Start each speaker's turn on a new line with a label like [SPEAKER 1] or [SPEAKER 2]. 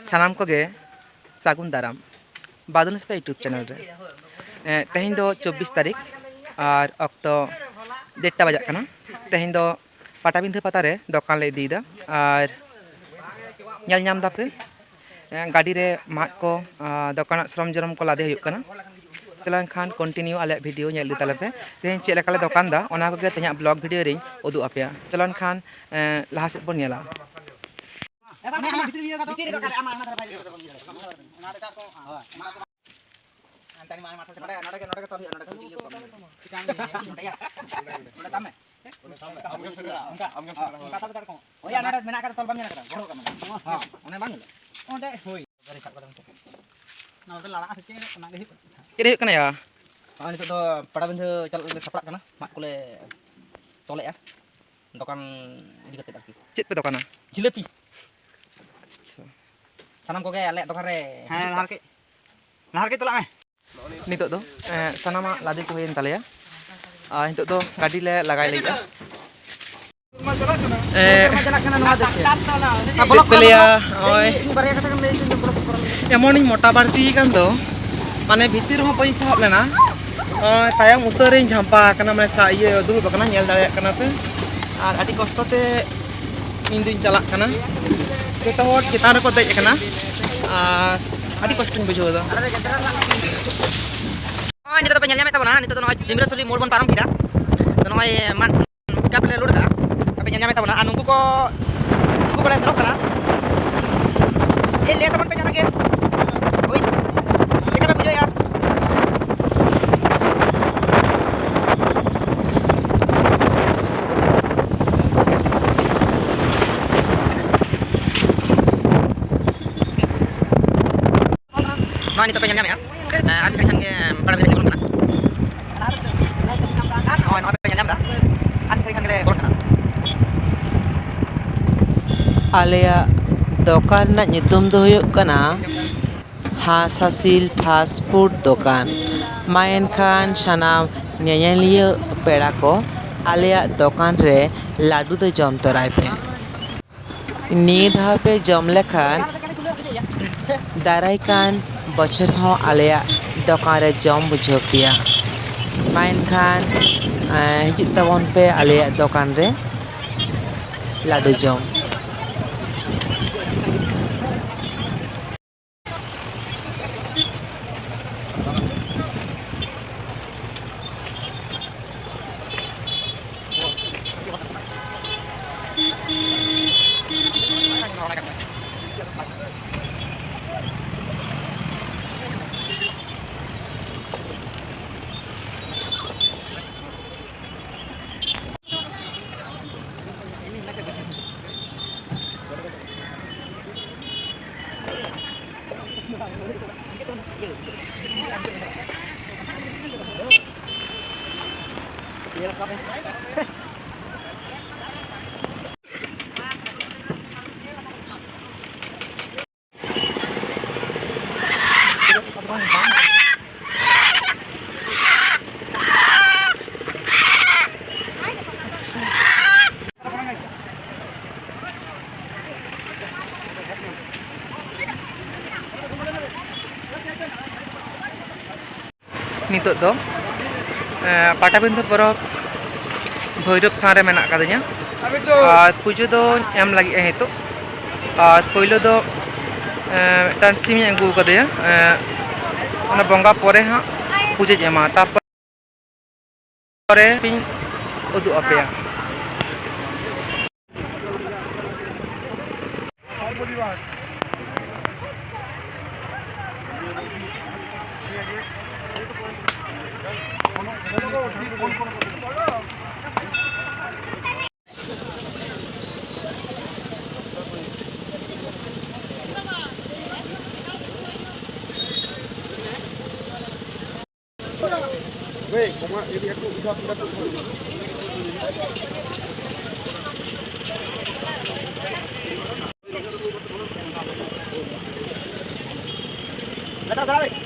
[SPEAKER 1] सानाम को गे सागुन दाराम बादल नाश्ता यूट्यूब चैनल रे तेहें दो 24 तारीख और अक्तो 1टा बजा कना तेहें दो पाटाबिंधा पता रे दोकान ले इदीदा और ñal ñam दापे गाड़ी रे माट को दोकान श्रम जरम को लादे हुयुग कना चलन खान कंटिन्यू आले वीडियो ñel दी तालेपे तेहें चेक लेकाले दोकान दा ओना को गे तेहें ब्लॉग वीडियो रे उदुग आपेया चलन खान लाहा सेद बन ñela kena ya
[SPEAKER 2] ini tuh pada benda calon seplak kana mak kule tolek ya dokan diketit lagi
[SPEAKER 1] cit pe dokana
[SPEAKER 2] jilepi sanam koge alek dokan re lahar ke tolak
[SPEAKER 1] nitok do sanama lade ko huyen taleya nitok do gadi le lagai lagi pelea oi emoni mota barti kan do mane bhitir ho paisa hab lena tayang utorin jhampa kana mane sa iye dulu kana nyel dare kana pe ar adi kosto te induin chalak kana kita hot kita re ko dej kana ar adi kosto bujho do
[SPEAKER 2] ini tetap nyelnya meta bana ini tetap no jimra suli mol bon param kita to no man ka pele lur ka tapi nyelnya meta bana anungku ko le serok kana le teman pe nyana ke oi kita pe bujo ya ini tetap nyelnya ya abi kan ke pada benda kana oh no pe nyelnya da an kan ke gol kana
[SPEAKER 3] आलेया दोकान ना नितुम दो हुयुग कना हासासिल fast food दोकान मायन खान सनाम ñeñeliya पेड़ा को आलेया दोकान रे लाडू दो जम तोराय पे नी धाव पे जम लेखान दाराय कान बछर हो आलेया दोकान रे जम बुझाव पिया मायन खान हिजुग ताबन पे आलेया दोकान रे लाडू जम
[SPEAKER 1] nitok do पाटाबिंधा परब भैरव थान रे मेना कादिया और पुजो दो एम लगी हेतो और पहिलो दो मिटान सिम अगू कदिया ओना बंगा परे हा पुजे एमा तारपरे उदु अपेया
[SPEAKER 4] Weh, koma jadi aku udah
[SPEAKER 2] Datang,